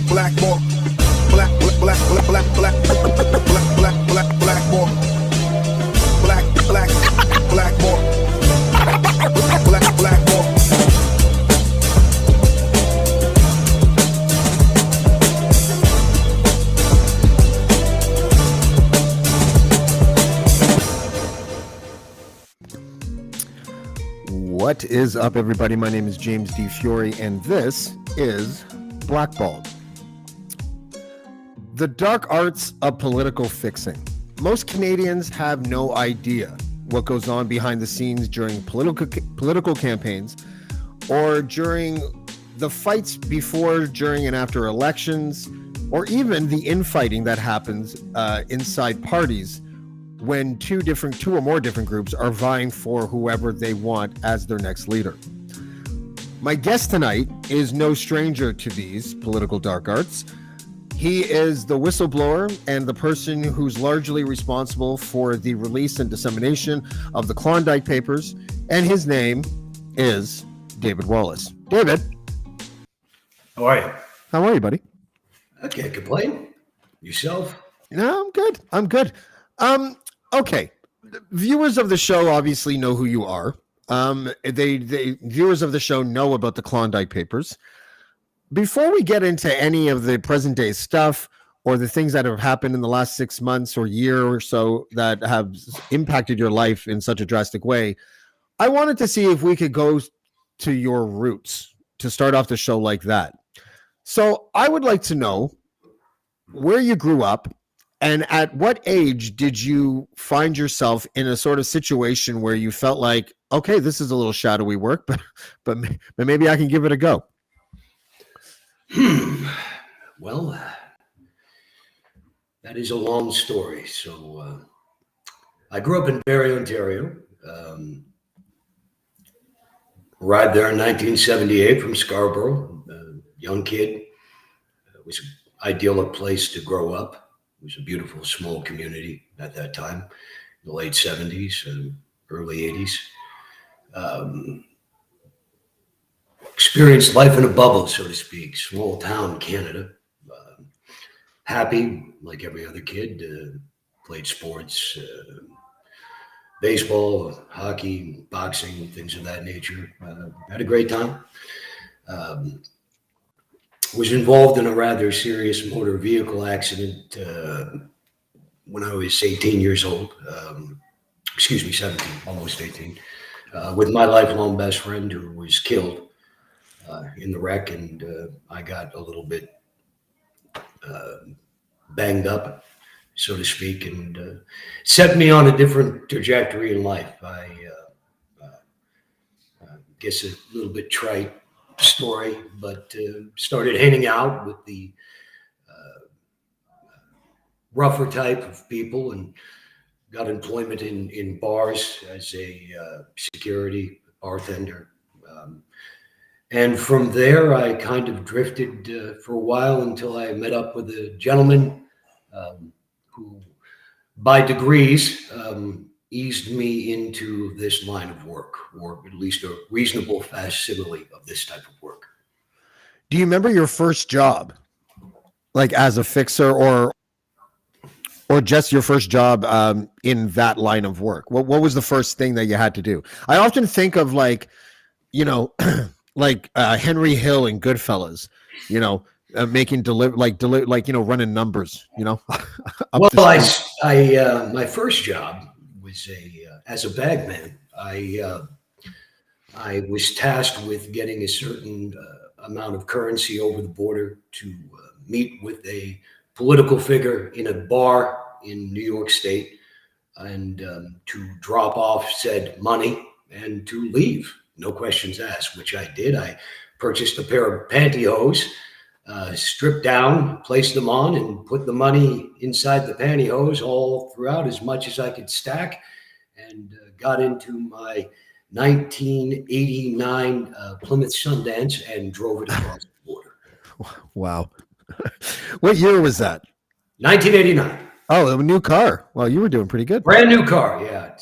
Blackballed. What is up, everybody? My name is James D. Fiore, and this is Blackballed. The dark arts of political fixing. Most Canadians have no idea what goes on behind the scenes during political campaigns or during the fights before, during, and after elections, or even the infighting that happens inside parties when two or more different groups are vying for whoever they want as their next leader. My guest tonight is no stranger to these political dark arts. He is the whistleblower and the person who's largely responsible for the release and dissemination of the Klondike Papers, and his name is David Wallace. David. How are you? How are you, buddy? I can't complain. Yourself? No, I'm good. Okay. Viewers of the show obviously know who you are. Viewers of the show know about the Klondike Papers. Before we get into any of the present day stuff or the things that have happened in the last 6 months or year or so that have impacted your life in such a drastic way, I wanted to see if we could go to your roots to start off the show like that. So I would like to know where you grew up. And at what age did you find yourself in a sort of situation where you felt like, okay, this is a little shadowy work, but maybe I can give it a go? Well, that is a long story. So I grew up in Barrie, Ontario. Arrived there in 1978 from Scarborough. Young kid. It was an idyllic place to grow up. It was a beautiful small community at that time, in the late 70s and early 80s. Experienced life in a bubble, so to speak, small town Canada. Happy, like every other kid, played sports, baseball, hockey, boxing, things of that nature. Had a great time. Was involved in a rather serious motor vehicle accident when I was 18 years old. 17, almost 18, with my lifelong best friend who was killed in the wreck, and I got a little bit banged up, so to speak, and set me on a different trajectory in life. I guess a little bit trite story, but started hanging out with the rougher type of people and got employment in bars as a security bartender. And from there, I kind of drifted for a while until I met up with a gentleman who, by degrees, eased me into this line of work, or at least a reasonable facsimile of this type of work. Do you remember your first job, like as a fixer, or just your first job in that line of work? What was the first thing that you had to do? I often think of like Henry Hill in Goodfellas, making running numbers, Well, my first job was as a bagman. I was tasked with getting a certain amount of currency over the border to meet with a political figure in a bar in New York State, and to drop off said money and to leave. No questions asked, which I did. I purchased a pair of pantyhose, stripped down, placed them on, and put the money inside the pantyhose all throughout as much as I could stack, and got into my 1989 Plymouth Sundance and drove it across the border. Wow. What year was that? 1989. Oh, a new car. Well, you were doing pretty good. Brand new car, yeah.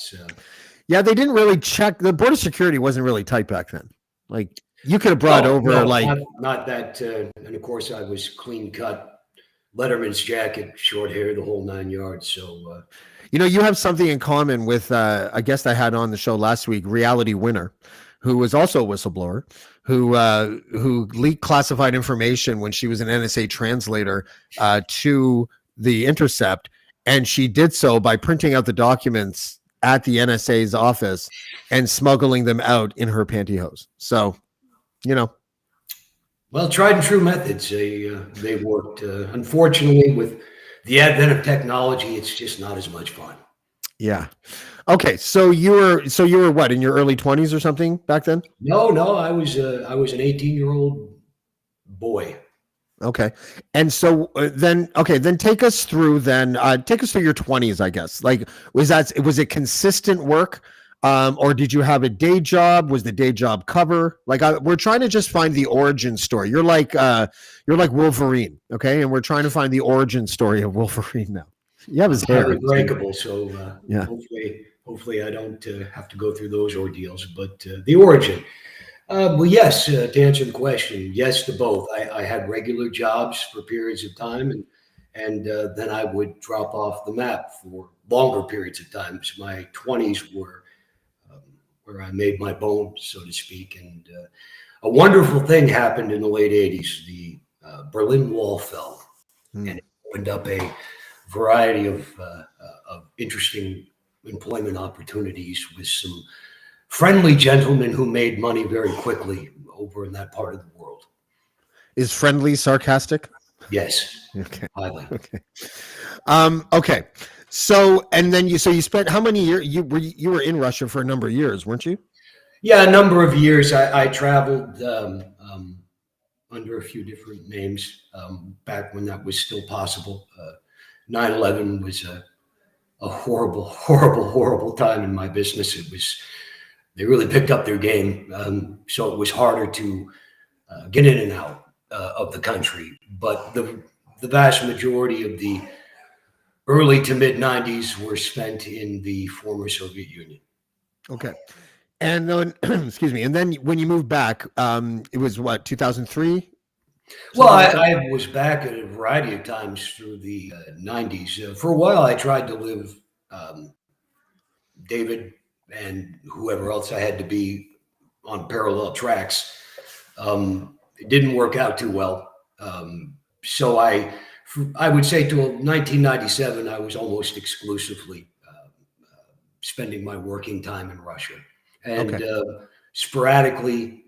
Yeah, they didn't really check. The border security wasn't really tight back then. Like, You could have brought No, over no, like, not that. And of course, I was clean cut, Letterman's jacket, short hair, the whole 9 yards. So, you have something in common with a guest I had on the show last week, Reality Winner, who was also a whistleblower, who leaked classified information when she was an NSA translator to the Intercept, and she did so by printing out the documents at the NSA's office and smuggling them out in her pantyhose. So, well, tried and true methods. They worked. Unfortunately, with the advent of technology, it's just not as much fun. Yeah. Okay. So you were what, in your early 20s or something back then? No, I was an 18-year-old boy. Okay. And so then take us through your 20s, I guess. Like, was it consistent work? Or did you have a day job? Was the day job cover? Like, we're trying to just find the origin story. You're like Wolverine. Okay. And we're trying to find the origin story of Wolverine now. You have his hair. Highly breakable. So, yeah. Hopefully I don't have to go through those ordeals, but the origin. Well, yes, to answer the question, yes to both. I had regular jobs for periods of time, and then I would drop off the map for longer periods of time. So my 20s were where I made my bone, so to speak. And a wonderful thing happened in the late 80s. The Berlin Wall fell, and it opened up a variety of interesting employment opportunities with some friendly gentlemen who made money very quickly over in that part of the world. Is friendly sarcastic? Yes. Okay. Highly. Okay. Okay. So, and then you spent how many years? You were in Russia for a number of years, weren't you? Yeah, a number of years. I traveled under a few different names back when that was still possible. 9/11 was a horrible, horrible, horrible time in my business. They really picked up their game. So it was harder to get in and out of the country. But the vast majority of the early to mid 90s were spent in the former Soviet Union. Okay. And then, excuse me. And then when you moved back, it was what, 2003? Well, I was back at a variety of times through the 90s. For a while, I tried to live David and whoever else I had to be on parallel tracks. It didn't work out too well. So I would say till 1997, I was almost exclusively spending my working time in Russia. And sporadically,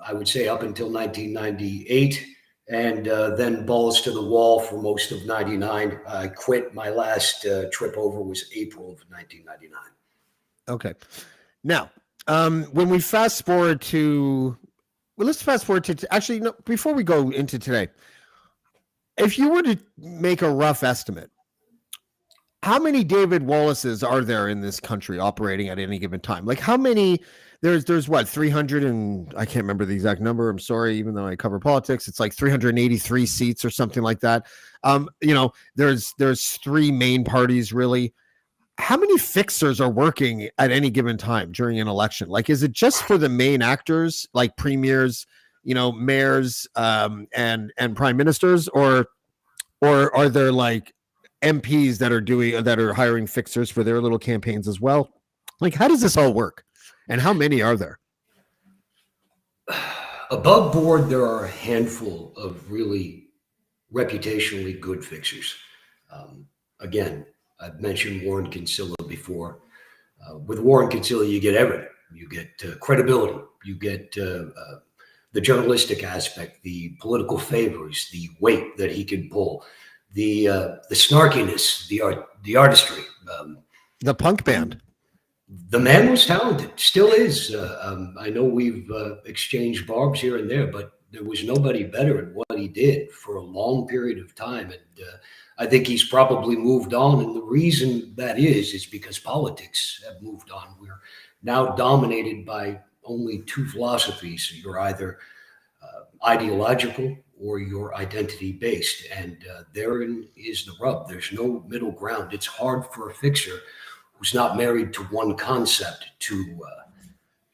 I would say up until 1998, and then balls to the wall for most of 99. I quit. My last trip over was April of 1999. Okay. Now, when we fast forward to, let's fast forward to, actually, no, before we go into today, if you were to make a rough estimate, how many David Wallaces are there in this country operating at any given time? Like, how many? There's what, 300 and I can't remember the exact number. I'm sorry, even though I cover politics, it's like 383 seats or something like that. There's three main parties really. How many fixers are working at any given time during an election? Like, is it just for the main actors, like premiers, mayors, and prime ministers, or are there like MPs that are hiring fixers for their little campaigns as well? Like, how does this all work, and how many are there? Above board, there are a handful of really reputationally good fixers. Again, I've mentioned Warren Kinsella before. With Warren Kinsella, you get everything. You get credibility. You get the journalistic aspect, the political favors, the weight that he can pull, the snarkiness, the artistry. The punk band. The man was talented, still is. I know we've exchanged barbs here and there, but there was nobody better at what he did for a long period of time. And I think he's probably moved on. And the reason that is because politics have moved on. We're now dominated by only two philosophies. You're either ideological or you're identity based. And therein is the rub. There's no middle ground. It's hard for a fixer who's not married to one concept to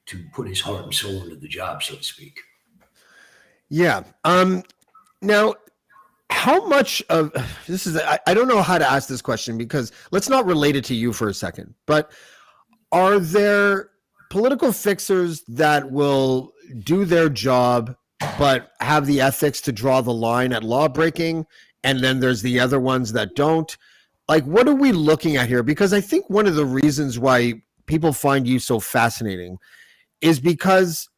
to put his heart and soul into the job, so to speak. Yeah. Now, how much of this is, I don't know how to ask this question, because let's not relate it to you for a second, but are there political fixers that will do their job but have the ethics to draw the line at law breaking, and then there's the other ones that don't? Like, what are we looking at here? Because I think one of the reasons why people find you so fascinating is because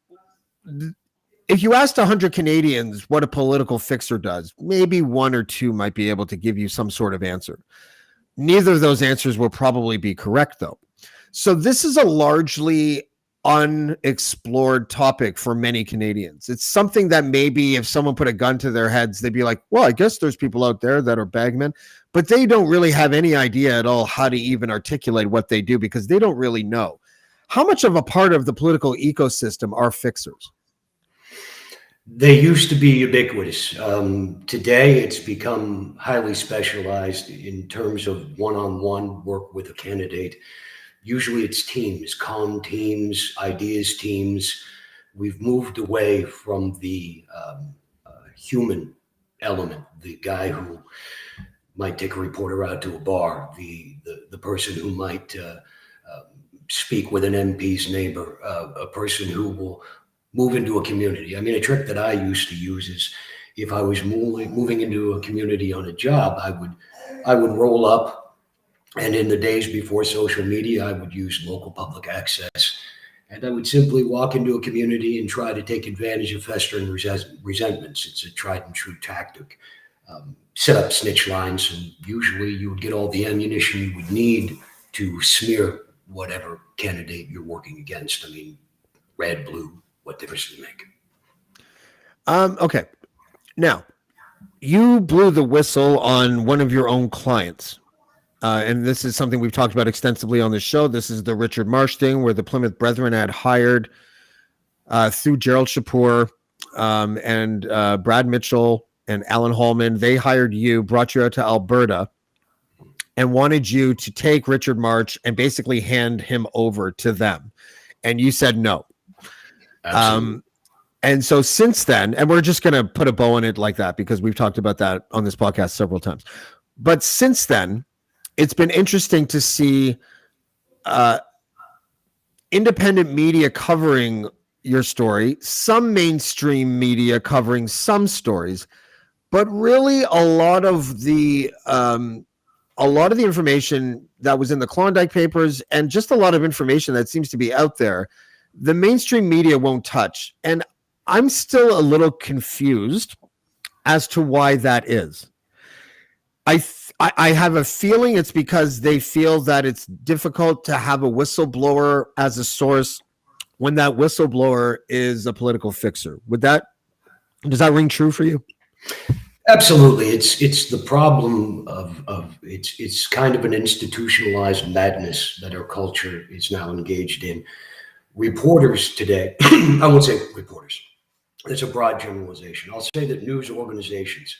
if you asked 100 Canadians what a political fixer does, maybe one or two might be able to give you some sort of answer. Neither of those answers will probably be correct, though. So this is a largely unexplored topic for many Canadians. It's something that maybe if someone put a gun to their heads, they'd be like, well, I guess there's people out there that are bagmen, but they don't really have any idea at all how to even articulate what they do, because they don't really know. How much of a part of the political ecosystem are fixers? They used to be ubiquitous. Today, it's become highly specialized in terms of one-on-one work with a candidate. Usually it's teams, comm teams, ideas teams. We've moved away from the human element, the guy who might take a reporter out to a bar, the person who might speak with an MP's neighbor, a person who will move into a community. I mean, a trick that I used to use is if I was moving into a community on a job, I would roll up. And in the days before social media, I would use local public access. And I would simply walk into a community and try to take advantage of festering resentments. It's a tried and true tactic. Set up snitch lines, and usually you would get all the ammunition you would need to smear whatever candidate you're working against. I mean, red, blue, what difference does it make? Okay. Now, you blew the whistle on one of your own clients. And this is something we've talked about extensively on the show. This is the Richard Marsh thing, where the Plymouth Brethren had hired through Gerald Shapur and Brad Mitchell and Alan Holman. They hired you, brought you out to Alberta, and wanted you to take Richard Marsh and basically hand him over to them. And you said no. Absolutely. And so since then, and we're just going to put a bow on it like that, because we've talked about that on this podcast several times. But since then, it's been interesting to see independent media covering your story, some mainstream media covering some stories, but really a lot of the information that was in the Klondike Papers, and just a lot of information that seems to be out there, the mainstream media won't touch. And I'm still a little confused as to why that is. I have a feeling it's because they feel that it's difficult to have a whistleblower as a source when that whistleblower is a political fixer. Does that ring true for you? Absolutely. It's the problem of it's kind of an institutionalized madness that our culture is now engaged in. Reporters today, I won't say reporters, it's a broad generalization. I'll say that news organizations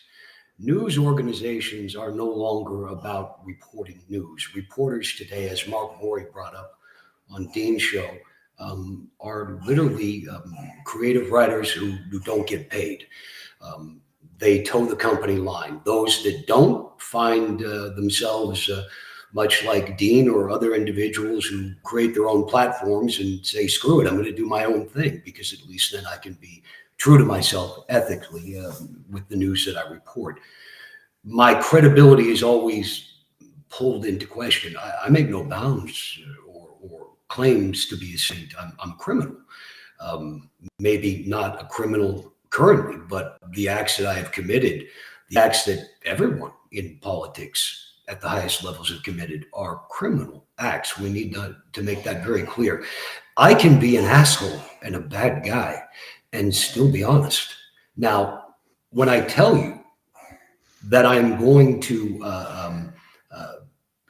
are no longer about reporting news. Reporters today, as Mark Morey brought up on Dean's show, are literally creative writers who don't get paid. They toe the company line. Those that don't find themselves much like Dean or other individuals who create their own platforms and say, screw it, I'm going to do my own thing, because at least then I can be true to myself ethically with the news that I report. My credibility is always pulled into question. I make no bounds or claims to be a saint. I'm a criminal. Maybe not a criminal currently, but the acts that I have committed, the acts that everyone in politics at the highest levels have committed, are criminal acts. We need to make that very clear. I can be an asshole and a bad guy and still be honest. Now, when I tell you that I'm going to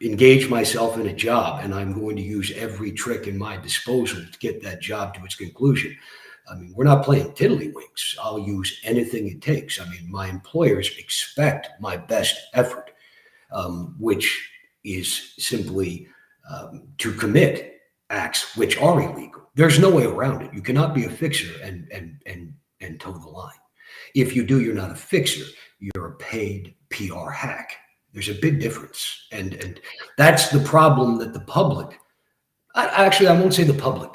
engage myself in a job and I'm going to use every trick in my disposal to get that job to its conclusion, I mean, we're not playing tiddlywinks. I'll use anything it takes. I mean, my employers expect my best effort, which is simply to commit acts which are illegal. There's no way around it. You cannot be a fixer and toe the line. If you do, you're not a fixer. You're a paid PR hack. There's a big difference, and that's the problem that the public. Actually, I won't say the public,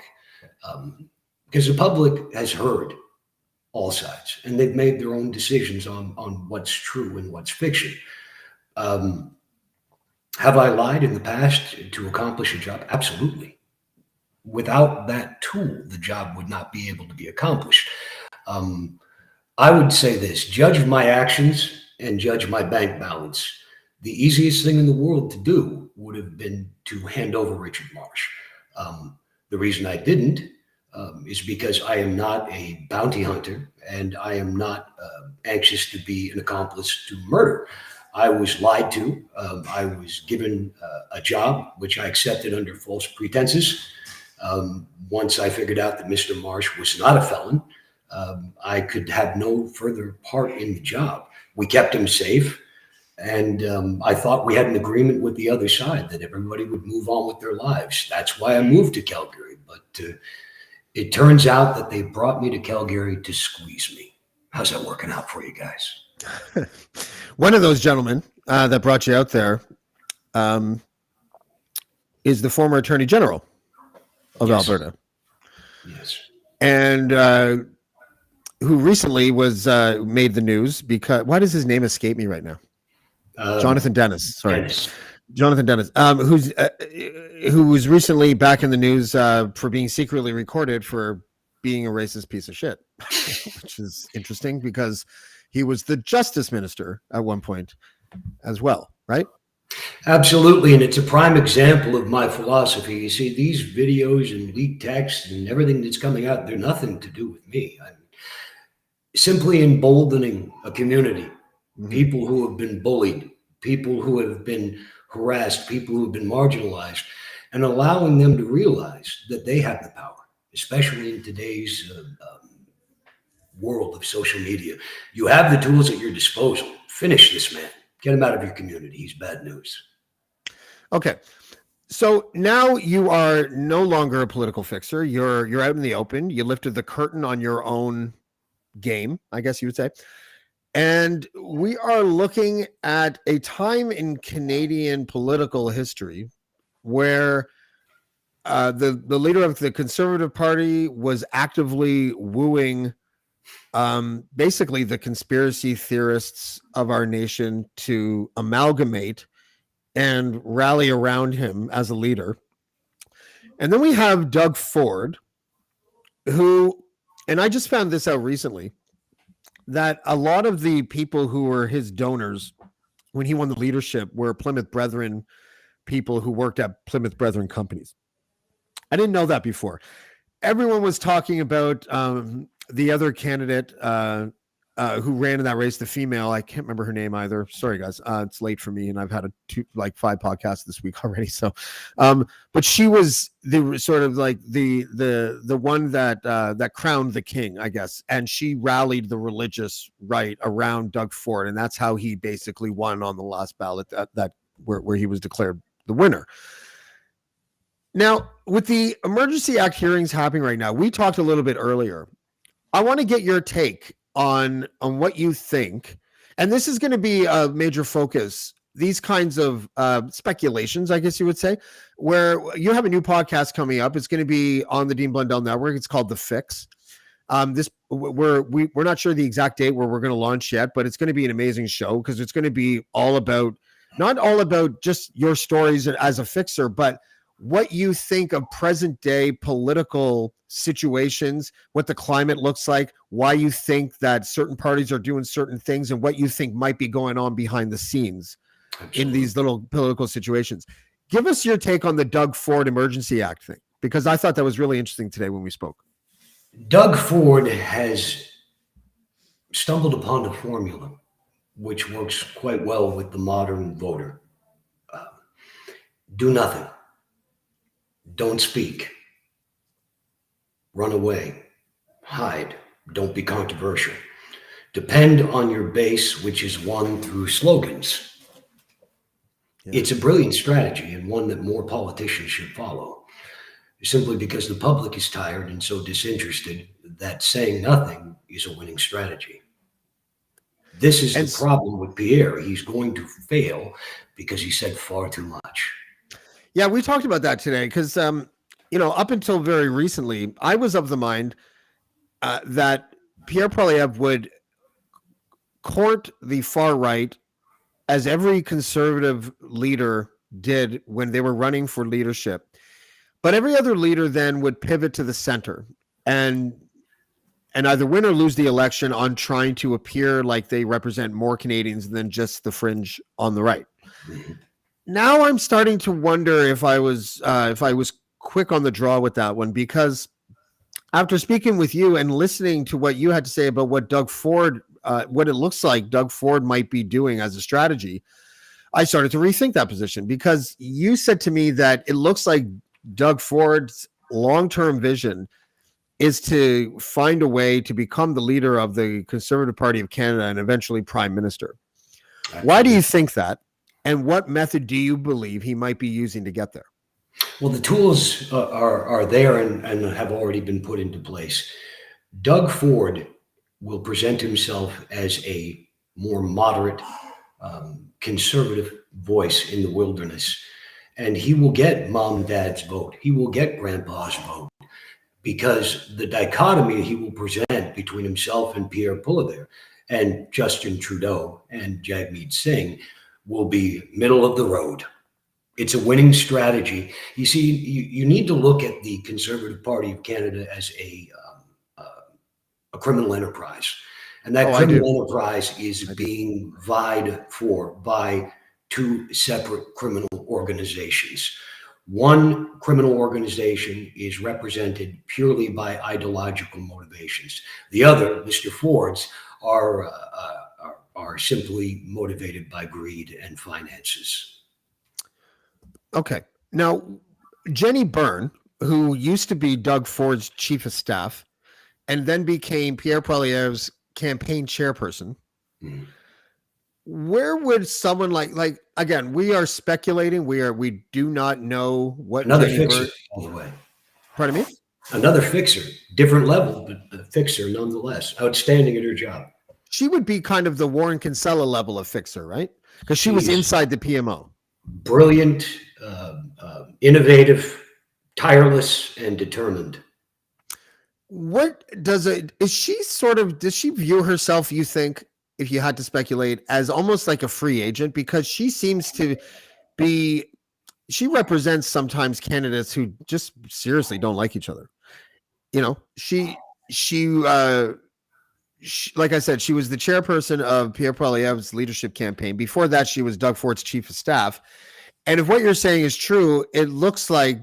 because the public has heard all sides, and they've made their own decisions on what's true and what's fiction. Have I lied in the past to accomplish a job? Absolutely. Without that tool, the job would not be able to be accomplished. I would say this: judge my actions and judge my bank balance. The easiest thing in the world to do would have been to hand over Richard Marsh. The reason I didn't is because I am not a bounty hunter, and I am not anxious to be an accomplice to murder. I was lied to. I was given a job, which I accepted under false pretenses. Once I figured out that Mr. Marsh was not a felon, I could have no further part in the job. We kept him safe. And I thought we had an agreement with the other side that everybody would move on with their lives. That's why I moved to Calgary. But it turns out that they brought me to Calgary to squeeze me. How's that working out for you guys? One of those gentlemen that brought you out there is the former Attorney General of Alberta. Yes. And who recently was made the news because, why does his name escape me right now? Jonathan Dennis. Sorry. Dennis. Jonathan Dennis, who was recently back in the news for being secretly recorded for being a racist piece of shit, which is interesting because he was the justice minister at one point as well, right? Absolutely. And it's a prime example of my philosophy. You see, these videos and leaked texts and everything that's coming out, they're nothing to do with me. I'm simply emboldening a community. People who have been bullied, people who have been harassed, people who have been marginalized, and allowing them to realize that they have the power, especially in today's world of social media. You have the tools at your disposal. Finish this man. Get him out of your community. He's bad news. Okay. So now you are no longer a political fixer. You're out in the open. You lifted the curtain on your own game, I guess you would say. And we are looking at a time in Canadian political history where the leader of the Conservative Party was actively wooing basically the conspiracy theorists of our nation to amalgamate and rally around him as a leader. And then we have Doug Ford, who, and I just found this out recently, that a lot of the people who were his donors when he won the leadership were Plymouth Brethren people who worked at Plymouth Brethren companies. I didn't know that before. Everyone was talking about the other candidate who ran in that race, the female. I can't remember her name either. Sorry, guys. It's late for me, and I've had 5 podcasts this week already. So, but she was the sort of like the one that crowned the king, I guess, and she rallied the religious right around Doug Ford, and that's how he basically won on the last ballot where he was declared the winner. Now, with the Emergency Act hearings happening right now, we talked a little bit earlier. I want to get your take on what you think, and this is going to be a major focus. These kinds of speculations, I guess you would say, where you have a new podcast coming up. It's going to be on the Dean Blundell Network. It's called The Fix. We're not sure the exact date where we're going to launch yet, but it's going to be an amazing show because it's going to be not all about just your stories as a fixer, but what you think of present day political situations, what the climate looks like, why you think that certain parties are doing certain things, and what you think might be going on behind the scenes. Absolutely. In these little political situations. Give us your take on the Doug Ford Emergency Act thing, because I thought that was really interesting today when we spoke. Doug Ford has stumbled upon a formula which works quite well with the modern voter. Do nothing. Don't speak. Run away. Hide. Don't be controversial. Depend on your base, which is won through slogans. Yeah. It's a brilliant strategy and one that more politicians should follow. simply because the public is tired and so disinterested that saying nothing is a winning strategy. This is And the problem with Pierre. He's going to fail because he said far too much. yeah, we talked about that today because, up until very recently, I was of the mind that Pierre Poilievre would court the far right as every conservative leader did when they were running for leadership. But every other leader then would pivot to the center and either win or lose the election on trying to appear like they represent more Canadians than just the fringe on the right. Now I'm starting to wonder if I was quick on the draw with that one, because after speaking with you and listening to what you had to say about what Doug Ford, what it looks like Doug Ford might be doing as a strategy, I started to rethink that position, because you said to me that it looks like Doug Ford's long-term vision is to find a way to become the leader of the Conservative Party of Canada and eventually Prime Minister. Absolutely. Why do you think that? And what method do you believe he might be using to get there? Well, the tools are there and have already been put into place. Doug Ford will present himself as a more moderate, conservative voice in the wilderness. And he will get mom and dad's vote. He will get grandpa's vote, because the dichotomy he will present between himself and Pierre Poilievre and Justin Trudeau and Jagmeet Singh will be middle of the road. It's a winning strategy. You see, you need to look at the Conservative Party of Canada as a criminal enterprise. And that criminal enterprise is being vied for by two separate criminal organizations. One criminal organization is represented purely by ideological motivations. The other, Mr. Ford's, are simply motivated by greed and finances. Okay. Now, Jenny Byrne, who used to be Doug Ford's chief of staff and then became Pierre Poilievre's campaign chairperson, where would someone like again, we are speculating, we do not know what another Jenny fixer, Byrne, by the way. Pardon me? Another fixer, different level, but a fixer nonetheless. Outstanding at her job. She would be kind of the Warren Kinsella level of fixer, right? Because she was inside the PMO. Brilliant, innovative, tireless, and determined. Does she view herself, you think, if you had to speculate, as almost like a free agent? Because she seems to be, she represents sometimes candidates who just seriously don't like each other. She like I said, she was the chairperson of Pierre Poilievre's leadership campaign. Before that, she was Doug Ford's chief of staff. And if what you're saying is true, it looks like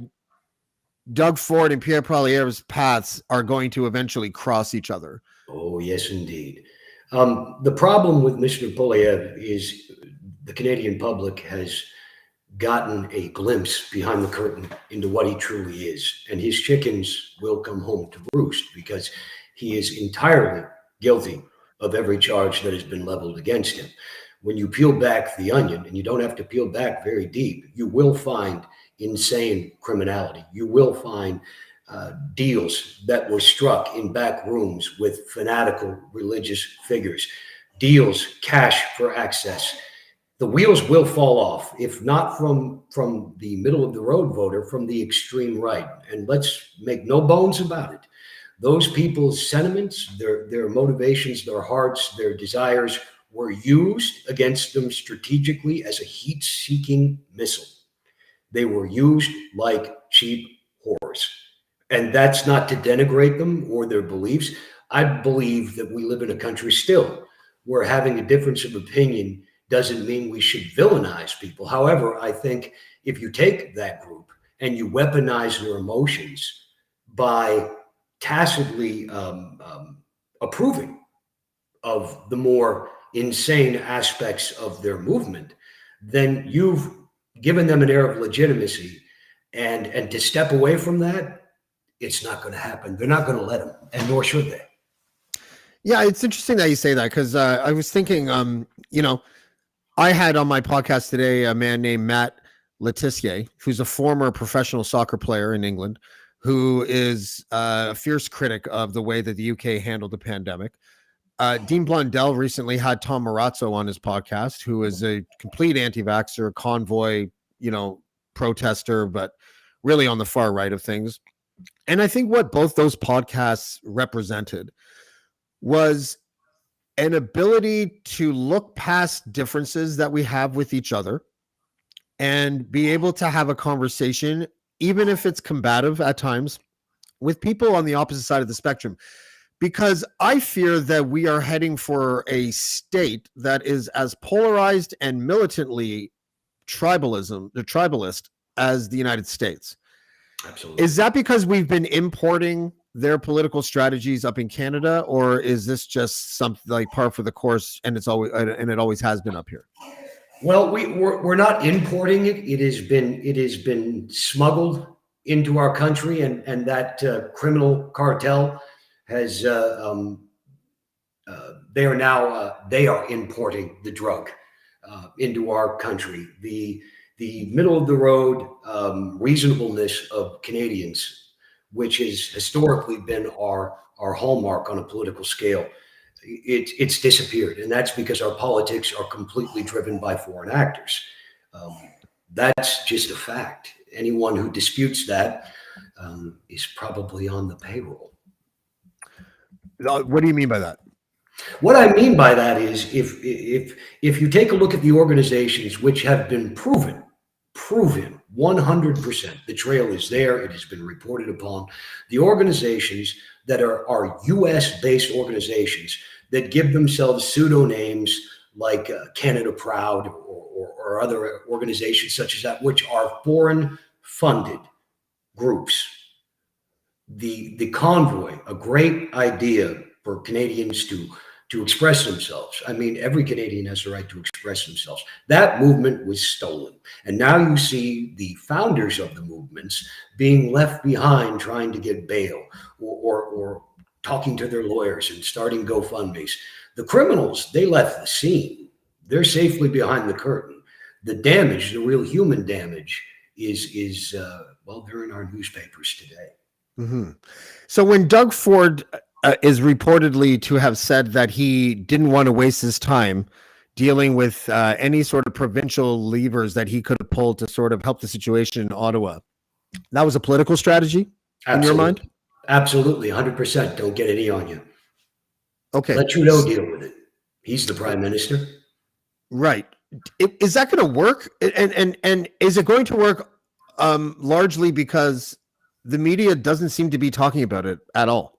Doug Ford and Pierre Poilievre's paths are going to eventually cross each other. Oh, yes, indeed. The problem with Mr. Poilievre is the Canadian public has gotten a glimpse behind the curtain into what he truly is. And his chickens will come home to roost, because he is entirely guilty of every charge that has been leveled against him. When you peel back the onion, and you don't have to peel back very deep, you will find insane criminality. You will find deals that were struck in back rooms with fanatical religious figures, deals, cash for access. The wheels will fall off, if not from the middle of the road voter, from the extreme right. And let's make no bones about it. Those people's sentiments, their motivations, their hearts, their desires were used against them strategically as a heat-seeking missile. They were used like cheap whores. And that's not to denigrate them or their beliefs. I believe that we live in a country still where having a difference of opinion doesn't mean we should villainize people. However, I think if you take that group and you weaponize their emotions by tacitly approving of the more insane aspects of their movement, then you've given them an air of legitimacy. And to step away from that, it's not going to happen. They're not going to let them, and nor should they. Yeah, it's interesting that you say that, because I was thinking, I had on my podcast today a man named Matt Letitia, who's a former professional soccer player in England, who is a fierce critic of the way that the UK handled the pandemic. Dean Blundell recently had Tom Marazzo on his podcast, who is a complete anti-vaxxer, convoy, protester, but really on the far right of things. And I think what both those podcasts represented was an ability to look past differences that we have with each other and be able to have a conversation, even if it's combative at times, with people on the opposite side of the spectrum. Because I fear that we are heading for a state that is as polarized and militantly tribalist as the United States. Absolutely. Is that because we've been importing their political strategies up in Canada, or is this just something like par for the course and it always has been up here? Well, we're not importing it. It has been smuggled into our country, and that criminal cartel has they are importing the drug into our country. The middle of the road reasonableness of Canadians, which has historically been our hallmark on a political scale, it's disappeared, and that's because our politics are completely driven by foreign actors. That's just a fact. Anyone who disputes that is probably on the payroll. What do you mean by that? What I mean by that is if you take a look at the organizations which have been proven 100%, the trail is there, it has been reported upon, the organizations that are US based organizations that give themselves pseudonames like Canada Proud or other organizations such as that, which are foreign funded groups. The convoy, a great idea for Canadians to express themselves. I mean, every Canadian has the right to express themselves. That movement was stolen. And now you see the founders of the movements being left behind trying to get bail or talking to their lawyers and starting GoFundMes. The criminals, they left the scene. They're safely behind the curtain. The damage, the real human damage is they're in our newspapers today. Mm-hmm. So when Doug Ford is reportedly to have said that he didn't want to waste his time dealing with any sort of provincial levers that he could have pulled to sort of help the situation in Ottawa, that was a political strategy in your mind? Absolutely, 100%. Don't get any on you. Okay. Let Trudeau deal with it. He's the prime minister. Right. Is that going to work? And is it going to work largely because the media doesn't seem to be talking about it at all?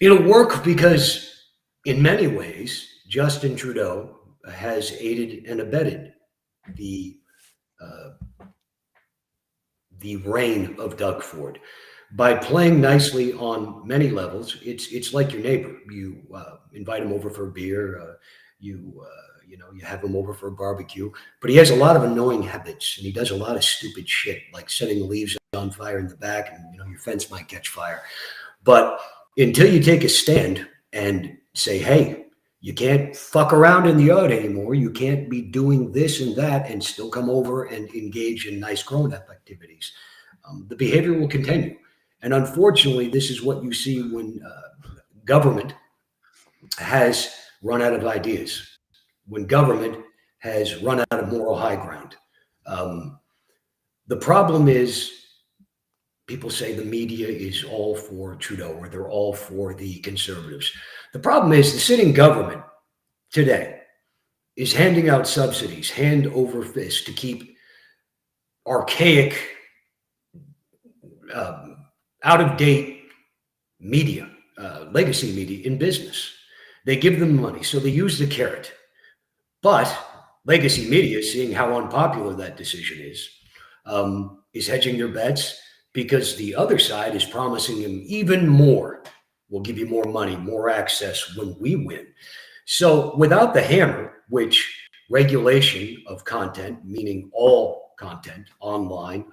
It'll work because in many ways, Justin Trudeau has aided and abetted the reign of Doug Ford. By playing nicely on many levels, it's like your neighbor. You invite him over for a beer, you have him over for a barbecue, but he has a lot of annoying habits and he does a lot of stupid shit, like setting the leaves on fire in the back, and your fence might catch fire. But until you take a stand and say, hey, you can't fuck around in the yard anymore, you can't be doing this and that and still come over and engage in nice grown-up activities, the behavior will continue. And unfortunately, this is what you see when government has run out of ideas, when government has run out of moral high ground. The problem is people say the media is all for Trudeau or they're all for the Conservatives. The problem is the sitting government today is handing out subsidies hand over fist to keep archaic, out-of-date media, legacy media in business. They give them money, so they use the carrot. But legacy media, seeing how unpopular that decision is hedging their bets because the other side is promising them even more. We'll give you more money, more access when we win. So without the hammer, which regulation of content, meaning all content, online,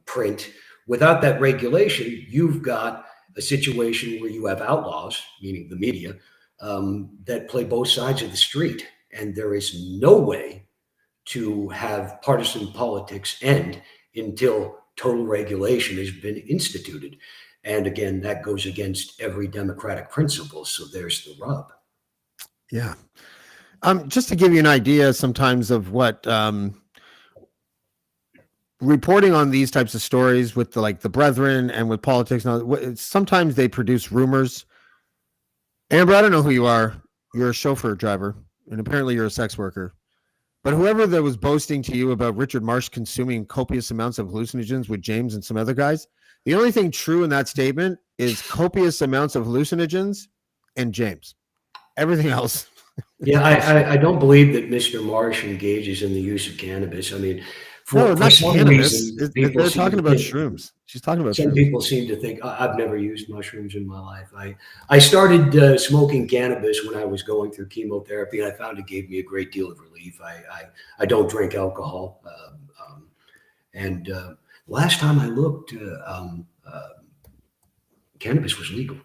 print, without that regulation, you've got a situation where you have outlaws, meaning the media, that play both sides of the street. And there is no way to have partisan politics end until total regulation has been instituted. And again, that goes against every democratic principle. So there's the rub. Yeah. Just to give you an idea sometimes of what reporting on these types of stories with the Brethren and with politics, sometimes they produce rumors. Amber, I don't know who you are. You're a chauffeur driver, and apparently you're a sex worker. But whoever that was boasting to you about Richard Marsh consuming copious amounts of hallucinogens with James and some other guys, the only thing true in that statement is copious amounts of hallucinogens and James. Everything else. Yeah, I don't believe that Mr. Marsh engages in the use of cannabis. I mean, No, for not some cannabis. reason, people They're seem talking to about think- shrooms. She's talking about Some shrooms. people seem to think I've never used mushrooms in my life. I started smoking cannabis when I was going through chemotherapy, and I found it gave me a great deal of relief. I don't drink alcohol, and last time I looked, cannabis was legal.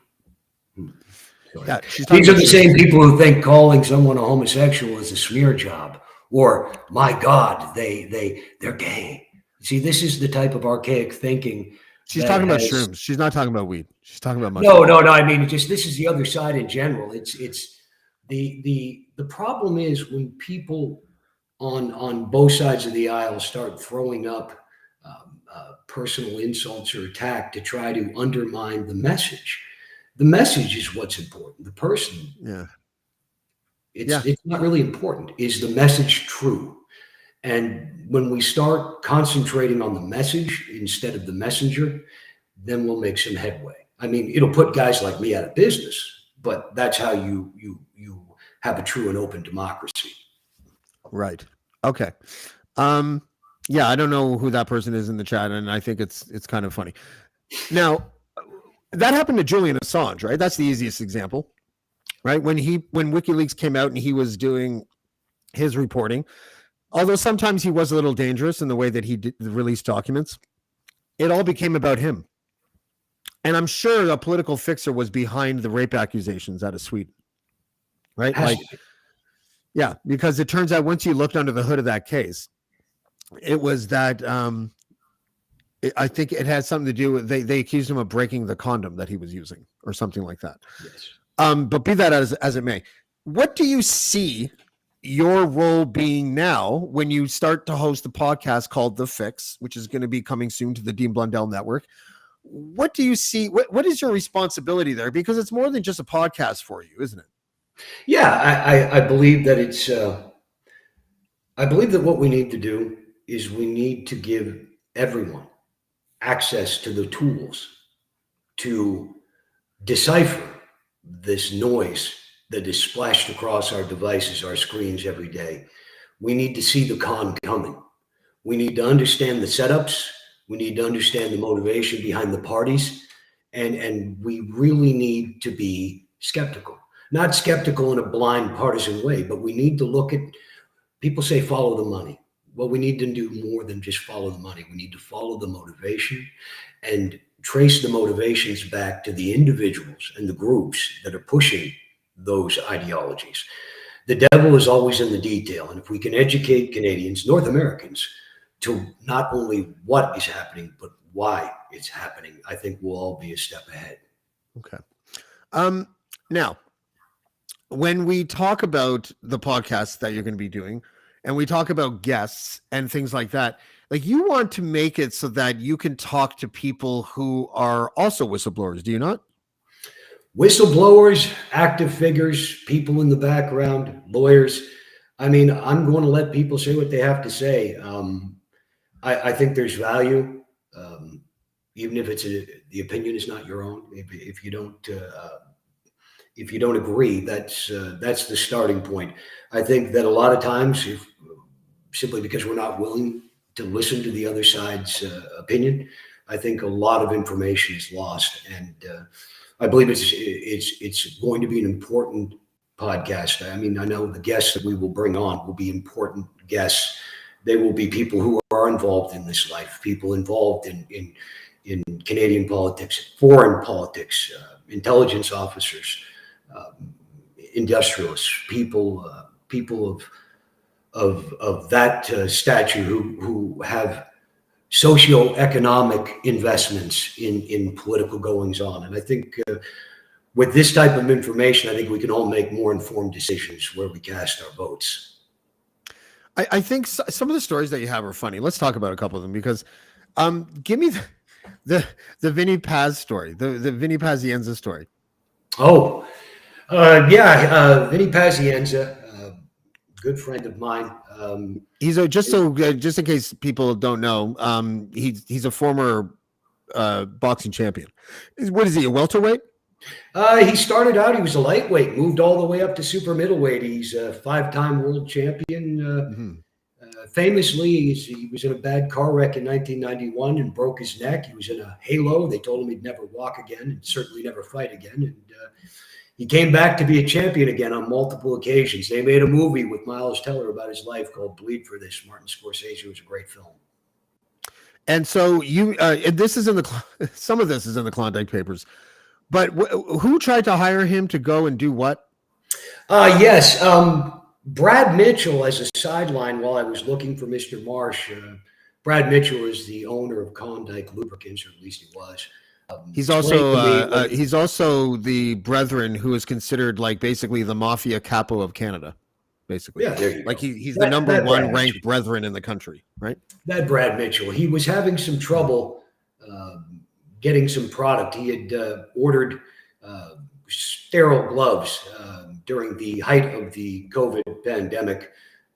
Sorry. Yeah, she's talking These are about the shrooms. same people who think calling someone a homosexual is a smear job, or my God, they're gay. See, this is the type of archaic thinking. She's that talking about has- shrooms. She's not talking about weed. She's talking about mushrooms. No. I mean, just this is the other side in general. It's the problem is when people on both sides of the aisle start throwing up personal insults or attack to try to undermine the message. The message is what's important. The person, Yeah. it's not really important. Is the message true? And when we start concentrating on the message instead of the messenger, then we'll make some headway. I mean, it'll put guys like me out of business, but that's how you have a true and open democracy. Right. Okay. Yeah, I don't know who that person is in the chat, and I think it's kind of funny. Now, that happened to Julian Assange, right? That's the easiest example, right? When WikiLeaks came out and he was doing his reporting, although sometimes he was a little dangerous in the way that he released documents, it all became about him. And I'm sure a political fixer was behind the rape accusations out of Sweden, right? Yeah, because it turns out once you looked under the hood of that case, it was that I think it had something to do with they accused him of breaking the condom that he was using or something like that. Yes. But be that as it may, what do you see your role being now when you start to host a podcast called The Fix, which is going to be coming soon to the Dean Blundell Network? What do you see? What is your responsibility there? Because it's more than just a podcast for you, isn't it? Yeah, I believe that it's. I believe that what we need to do is we need to give everyone access to the tools to decipher this noise that is splashed across our devices, our screens every day. We need to see the con coming. We need to understand the setups. We need to understand the motivation behind the parties. And we really need to be skeptical. Not skeptical in a blind partisan way, but we need to look at, people say follow the money. Well, we need to do more than just follow the money. We need to follow the motivation and trace the motivations back to the individuals and the groups that are pushing those ideologies. The devil is always in the detail. And if we can educate Canadians, North Americans, to not only what is happening, but why it's happening, I think we'll all be a step ahead. Okay. Now, when we talk about the podcast that you're going to be doing, and we talk about guests and things like that, like you want to make it so that you can talk to people who are also whistleblowers, do you not? Whistleblowers, active figures, people in the background, lawyers. I mean, I'm going to let people say what they have to say. I think there's value, even if the opinion is not your own. If you don't agree, that's the starting point. I think that a lot of times, simply because we're not willing to listen to the other side's opinion, I think a lot of information is lost. And I believe it's going to be an important podcast. I mean, I know the guests that we will bring on will be important guests. They will be people who are involved in this life, people involved in Canadian politics, foreign politics, intelligence officers, industrialists, people of that stature who have socioeconomic investments in political goings on. And I think with this type of information, I think we can all make more informed decisions where we cast our votes. I think some of the stories that you have are funny. Let's talk about a couple of them, because give me the Vinnie Paz story, the Vinnie Pazienza story. Oh, yeah, Vinnie Pazienza, good friend of mine. He's just in case people don't know, he's a former boxing champion. What is he, a welterweight? He started out, he was a lightweight, moved all the way up to super middleweight. He's a 5-time world champion. Famously, he was in a bad car wreck in 1991 and broke his neck. He was in a halo. They told him he'd never walk again and certainly never fight again. And he came back to be a champion again on multiple occasions. They made a movie with Miles Teller about his life called Bleed for This. Martin Scorsese. It was a great film. And so this is some of this is in the Klondike Papers. But who tried to hire him to go and do what? Yes. Brad Mitchell, as a sideline while I was looking for Mr. Marsh. Brad Mitchell is the owner of Klondike Lubricants, or at least he was. He's also the brethren who is considered like basically the mafia capo of Canada, basically. Yeah, there you go. He's the number one ranked brethren in the country, right? That Brad Mitchell. He was having some trouble getting some product. He had ordered sterile gloves during the height of the COVID pandemic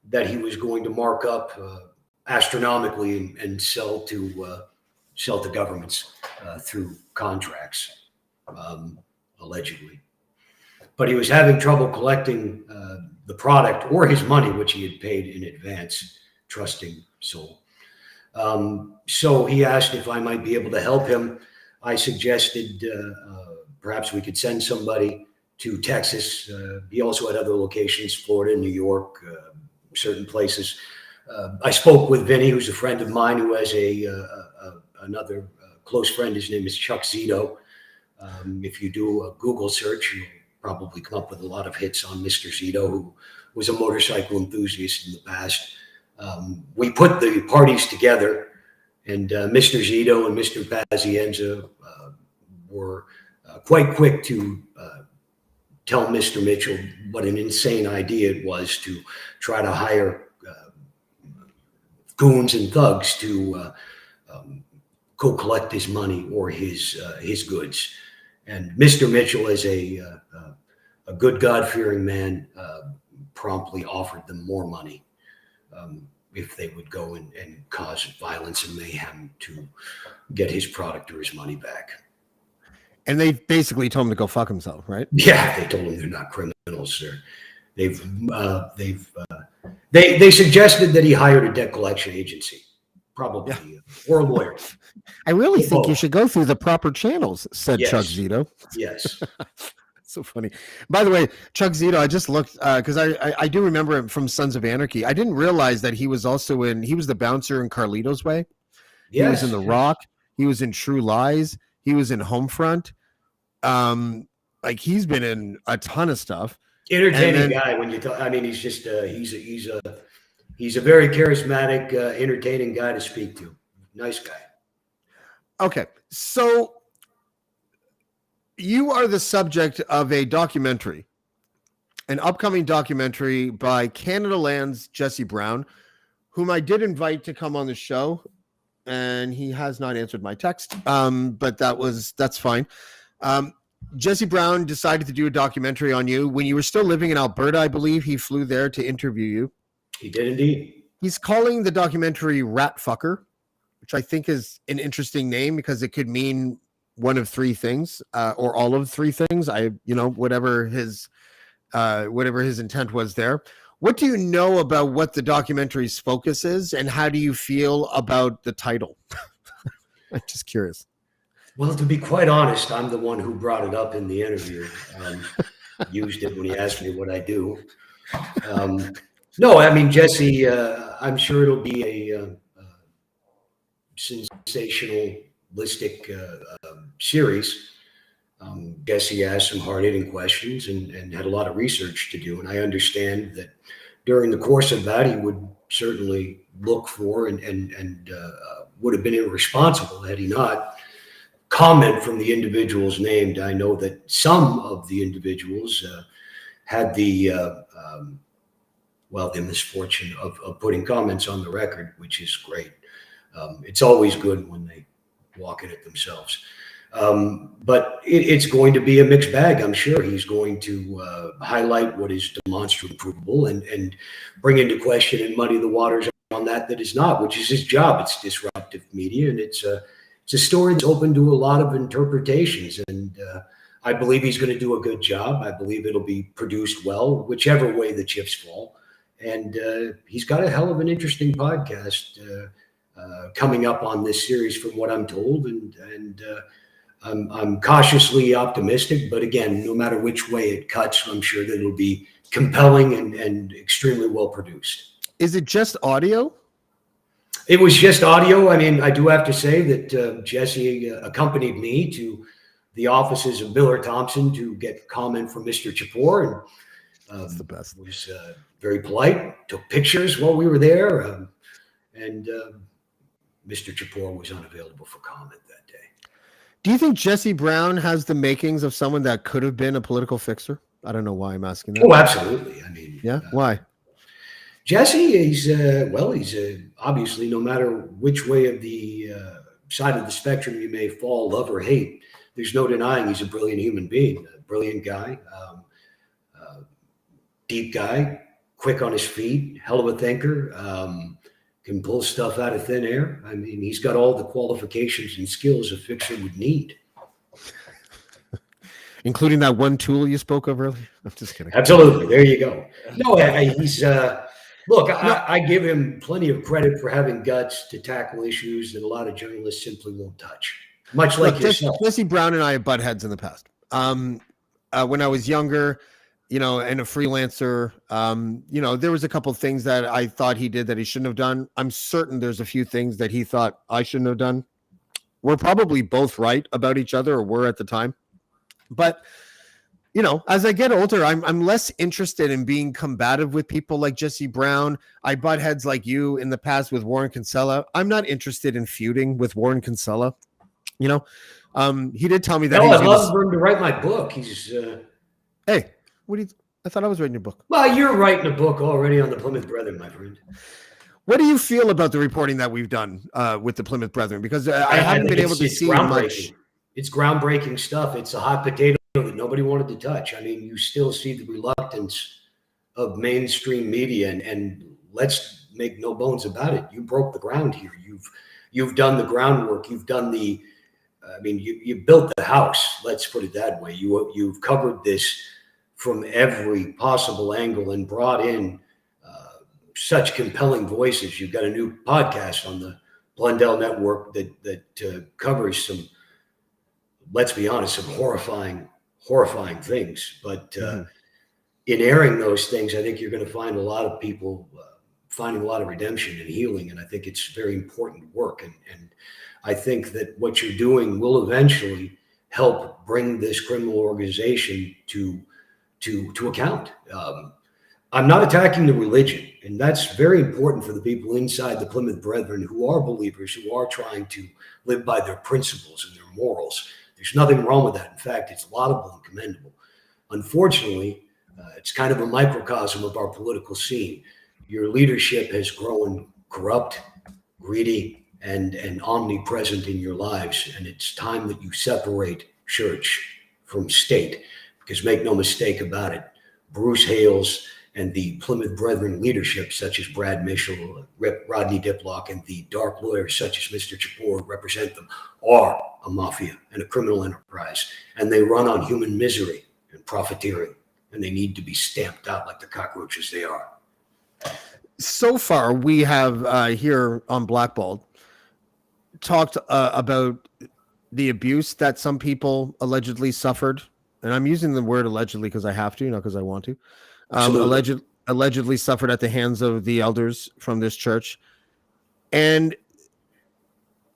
that he was going to mark up astronomically and sell to governments through contracts, allegedly. But he was having trouble collecting the product or his money, which he had paid in advance, trusting soul. So he asked if I might be able to help him. I suggested perhaps we could send somebody to Texas. He also had other locations, Florida, New York, certain places. I spoke with Vinnie, who's a friend of mine, who has another close friend. His name is Chuck Zito. If you do a Google search, you'll probably come up with a lot of hits on Mr. Zito, who was a motorcycle enthusiast in the past. We put the parties together, and Mr. Zito and Mr. Pazienza were quite quick to tell Mr. Mitchell what an insane idea it was to try to hire goons and thugs to go collect his money or his goods. And Mr. Mitchell, as a good God-fearing man, promptly offered them more money if they would go and cause violence and mayhem to get his product or his money back. And they basically told him to go fuck himself, right? Yeah, they told him they're not criminals. They suggested that he hired a debt collection agency, probably, or a lawyer. I really think you should go through the proper channels, said Chuck Zito. Yes. So funny. By the way, Chuck Zito, I just looked because I do remember him from Sons of Anarchy. I didn't realize that he was also he was the bouncer in Carlito's Way. Yes. He was in The Rock. He was in True Lies. He was in Homefront. He's been in a ton of stuff. Entertaining guy when you talk. I mean, he's just he's a very charismatic, entertaining guy to speak to. Nice guy. Okay, so you are the subject of a documentary, an upcoming documentary by Canadaland's Jesse Brown, whom I did invite to come on the show, and he has not answered my text. But that's fine. Jesse Brown decided to do a documentary on you when you were still living in Alberta. I believe he flew there to interview you. He did indeed. He's calling the documentary Ratfucker, which I think is an interesting name because it could mean one of three things, or all of three things. Whatever his intent was there. What do you know about what the documentary's focus is, and how do you feel about the title? I'm just curious. Well, to be quite honest, I'm the one who brought it up in the interview. Used it when he asked me what I do. No, I mean, Jesse, I'm sure it'll be a sensationalistic series. Jesse asked some hard-hitting questions and had a lot of research to do. And I understand that during the course of that, he would certainly look for and would have been irresponsible had he not comment from the individuals named. I know that some of the individuals had the misfortune of putting comments on the record, which is great. It's always good when they walk in it themselves. But it's going to be a mixed bag. I'm sure he's going to highlight what is demonstrably provable and bring into question and muddy the waters on that is not, which is his job. It's disruptive media, and it's a story that's open to a lot of interpretations. And I believe he's going to do a good job. I believe it'll be produced well, whichever way the chips fall. And he's got a hell of an interesting podcast coming up on this series, from what I'm told. And I'm cautiously optimistic, but again, no matter which way it cuts, I'm sure that it'll be compelling and extremely well produced. Is it just audio? It was just audio. I mean, I do have to say that Jesse accompanied me to the offices of Miller Thompson to get comment from Mr. Chapor, and that's the best. Was very polite, took pictures while we were there, and Mr. Chapor was unavailable for comment that day. Do you think Jesse Brown has the makings of someone that could have been a political fixer? I don't know why I'm asking that. Oh, absolutely. I mean, yeah, why? Jesse, he's obviously, no matter which way of the side of the spectrum you may fall, love or hate, there's no denying he's a brilliant human being, a brilliant guy, deep guy, quick on his feet, hell of a thinker, can pull stuff out of thin air. I mean, he's got all the qualifications and skills a fixer would need. Including that one tool you spoke of earlier? I'm just kidding. Absolutely. There you go. No, he's... Look, I give him plenty of credit for having guts to tackle issues that a lot of journalists simply won't touch. Much like yourself. Jesse Brown and I have butt heads in the past. When I was younger, and a freelancer, there was a couple of things that I thought he did that he shouldn't have done. I'm certain there's a few things that he thought I shouldn't have done. We're probably both right about each other, or were at the time. But as I get older, I'm less interested in being combative with people like Jesse Brown. I butt heads like you in the past with Warren Kinsella. I'm not interested in feuding with Warren Kinsella. He did tell me that. I'd love for him to write my book. He's hey, I thought I was writing a book. Well, you're writing a book already on the Plymouth Brethren, my friend. What do you feel about the reporting that we've done with the Plymouth Brethren? Because I haven't been able to see much. It's groundbreaking stuff. It's a hot potato that nobody wanted to touch. I mean, you still see the reluctance of mainstream media, and let's make no bones about it. You broke the ground here. You've done the groundwork. You've done you built the house. Let's put it that way. You've covered this from every possible angle and brought in such compelling voices. You've got a new podcast on the Blundell Network that covers some, let's be honest, some horrifying things. But in airing those things, I think you're going to find a lot of people finding a lot of redemption and healing. And I think it's very important work. And I think that what you're doing will eventually help bring this criminal organization to account. I'm not attacking the religion, and that's very important for the people inside the Plymouth Brethren who are believers, who are trying to live by their principles and their morals. There's nothing wrong with that. In fact, it's laudable and commendable. Unfortunately, it's kind of a microcosm of our political scene. Your leadership has grown corrupt, greedy, and omnipresent in your lives, and it's time that you separate church from state. Because make no mistake about it, Bruce Hales and the Plymouth Brethren leadership, such as Brad Mitchell, Rodney Diplock, and the dark lawyers such as Mr. Chapor who represent them, are a mafia and a criminal enterprise. And they run on human misery and profiteering. And they need to be stamped out like the cockroaches they are. So far, we have here on Blackballed talked about the abuse that some people allegedly suffered. And I'm using the word allegedly because I have to, not because I want to. Allegedly suffered at the hands of the elders from this church. And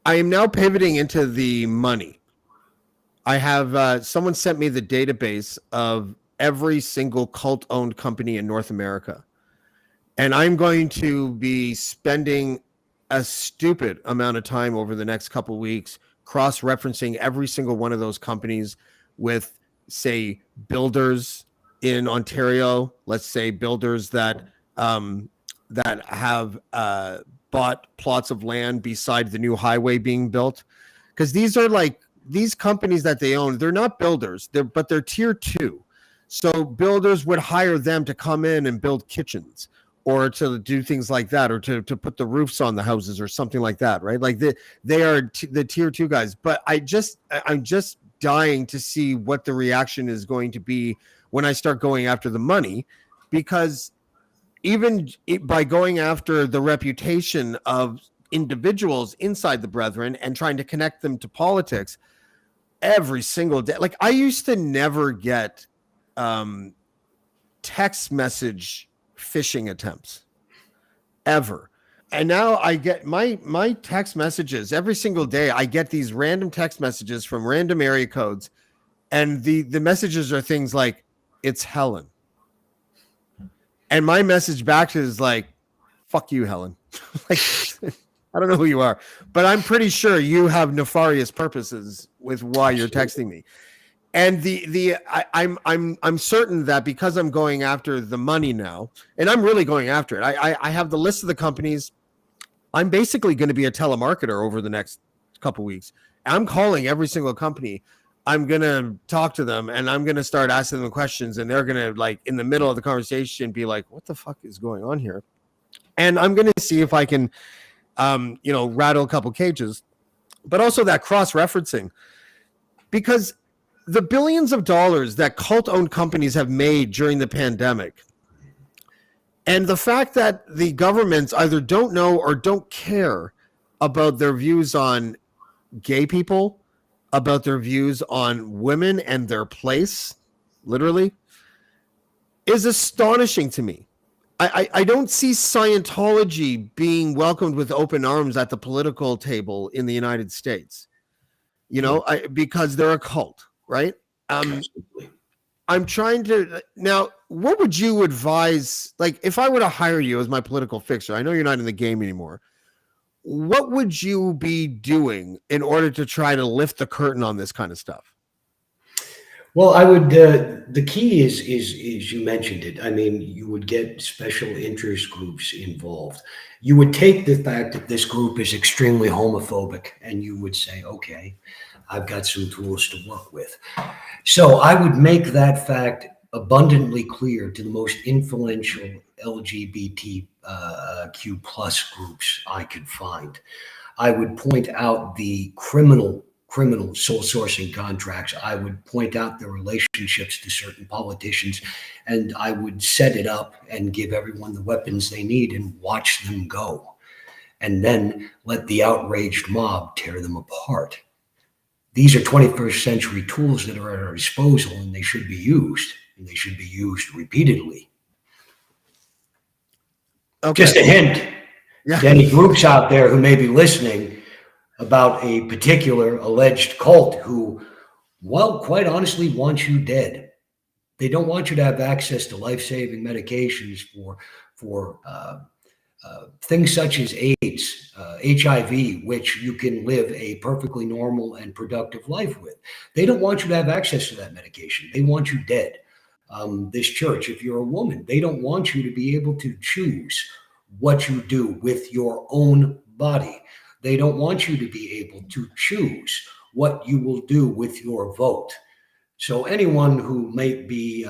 I am now pivoting into the money. I have someone sent me the database of every single cult-owned company in North America. And I'm going to be spending a stupid amount of time over the next couple weeks cross-referencing every single one of those companies with, say, builders in Ontario. Let's say builders that that have bought plots of land beside the new highway being built, because these are like these companies that they own. They're not builders, but they're tier 2. So builders would hire them to come in and build kitchens, or to do things like that, or to put the roofs on the houses or something like that, right? Like they are the tier 2 guys. But I'm just dying to see what the reaction is going to be when I start going after the money, because even by going after the reputation of individuals inside the Brethren and trying to connect them to politics every single day, like I used to never get text message phishing attempts ever, and now I get my text messages every single day. I get these random text messages from random area codes, and the messages are things like, "It's Helen," and my message back is like, "Fuck you, Helen." Like, I don't know who you are, but I'm pretty sure you have nefarious purposes with why you're texting me. And I'm certain that because I'm going after the money now, and I'm really going after it. I have the list of the companies. I'm basically going to be a telemarketer over the next couple weeks. I'm calling every single company. I'm going to talk to them, and I'm going to start asking them questions, and they're going to, like, in the middle of the conversation, be like, "What the fuck is going on here?" And I'm going to see if I can, rattle a couple cages, but also that cross-referencing, because the billions of dollars that cult-owned companies have made during the pandemic, and the fact that the governments either don't know or don't care about their views on gay people, about their views on women and their place, literally, is astonishing to me. I don't see Scientology being welcomed with open arms at the political table in the United States, because they're a cult, right? I'm trying to now. What would you advise? Like, if I were to hire you as my political fixer, I know you're not in the game anymore. What would you be doing in order to try to lift the curtain on this kind of stuff? Well, I would. The key is you mentioned it. I mean, you would get special interest groups involved. You would take the fact that this group is extremely homophobic, and you would say, "Okay, I've got some tools to work with." So I would make that fact abundantly clear to the most influential LGBTQ plus groups I could find. I would point out the criminal sole sourcing contracts. I would point out the relationships to certain politicians, and I would set it up and give everyone the weapons they need and watch them go, and then let the outraged mob tear them apart. These are 21st century tools that are at our disposal, and they should be used, and they should be used repeatedly. Okay. Just a hint to any groups out there who may be listening about a particular alleged cult who, well, quite honestly, wants you dead. They don't want you to have access to life-saving medications for things such as AIDS, HIV, which you can live a perfectly normal and productive life with. They don't want you to have access to that medication. They want you dead. This church, if you're a woman, they don't want you to be able to choose what you do with your own body. They don't want you to be able to choose what you will do with your vote. So anyone who may be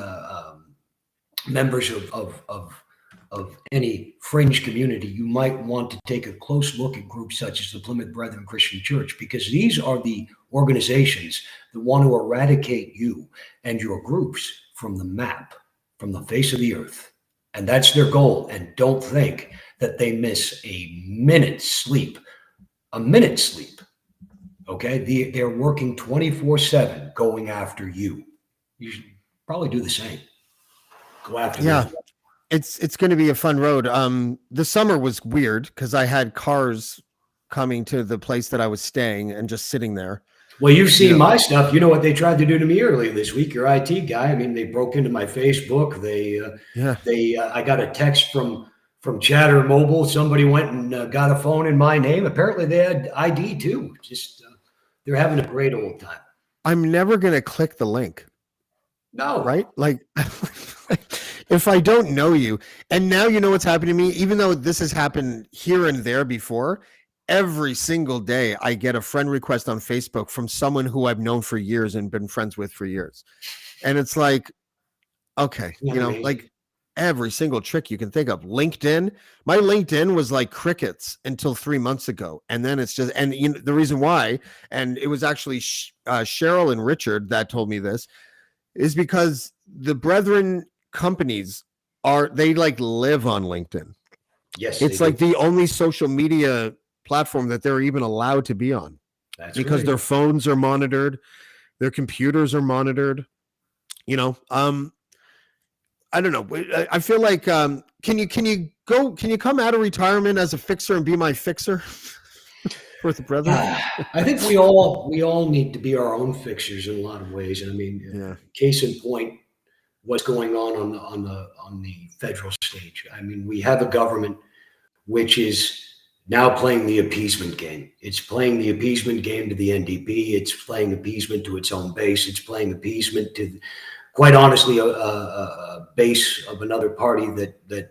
members of any fringe community, you might want to take a close look at groups such as the Plymouth Brethren Christian Church, because these are the organizations that want to eradicate you and your groups from the map, from the face of the earth. And that's their goal. And don't think that they miss a minute's sleep. Okay? They're working 24/7 going after you. You should probably do the same. Go after them. It's going to be a fun road. The summer was weird because I had cars coming to the place that I was staying and just sitting there. Well, you've seen my stuff. You know what they tried to do to me earlier this week, your IT guy. I mean, they broke into my Facebook. I got a text from from Chatter Mobile, somebody went and got a phone in my name. Apparently they had ID too. Just they're having a great old time. I'm never going to click the link. No. Right? Like, if I don't know you, and now you know what's happening to me, even though this has happened here and there before, every single day I get a friend request on Facebook from someone who I've known for years and been friends with for years. And it's like, okay, like every single trick you can think of. LinkedIn, my LinkedIn was like crickets until 3 months ago. And then it's just, and the reason why, and it was actually Cheryl and Richard that told me this, is because the brethren companies they like live on LinkedIn. Yes. It's like the only social media platform that they're even allowed to be on. That's because right. Their phones are monitored, their computers are monitored. I don't know. I feel like, can you come out of retirement as a fixer and be my fixer for the brethren? I think we all need to be our own fixers in a lot of ways. I mean, case in point, what's going on the federal stage. I mean, we have a government which is now playing the appeasement game. It's playing the appeasement game to the NDP. It's playing appeasement to its own base. It's playing appeasement to, quite honestly, a base of another party that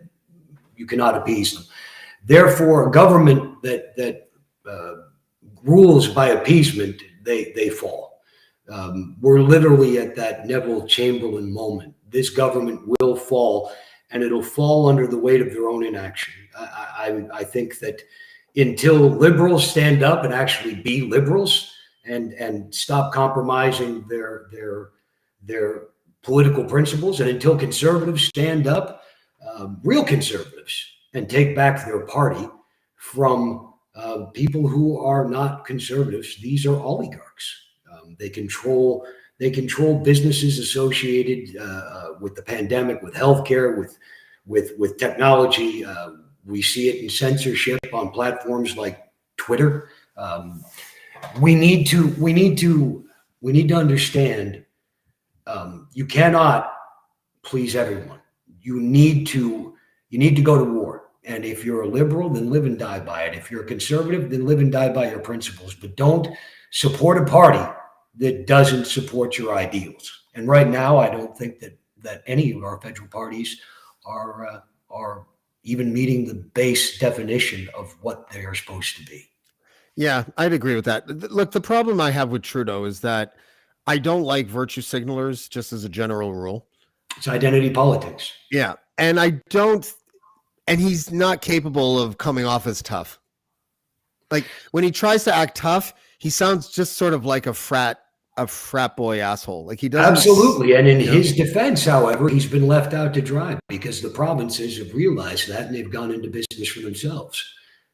you cannot appease them. Therefore, a government that rules by appeasement, they fall. We're literally at that Neville Chamberlain moment. This government will fall, and it'll fall under the weight of their own inaction. I think that until liberals stand up and actually be liberals and stop compromising their political principles, and until conservatives stand up, real conservatives, and take back their party from people who are not conservatives. These are oligarchs. They control businesses associated with the pandemic, with healthcare, with technology. We see it in censorship on platforms like Twitter. We need to understand. You cannot please everyone. You need to go to war. And if you're a liberal, then live and die by it. If you're a conservative, then live and die by your principles. But don't support a party that doesn't support your ideals. And right now, I don't think that any of our federal parties are even meeting the base definition of what they are supposed to be. Yeah, I'd agree with that. Look, the problem I have with Trudeau is that I don't like virtue signalers, just as a general rule. It's identity politics. Yeah. And he's not capable of coming off as tough. Like, when he tries to act tough, he sounds just sort of like a frat boy asshole. Like, he doesn't. Absolutely. And in his defense, however, he's been left out to dry because the provinces have realized that, and they've gone into business for themselves.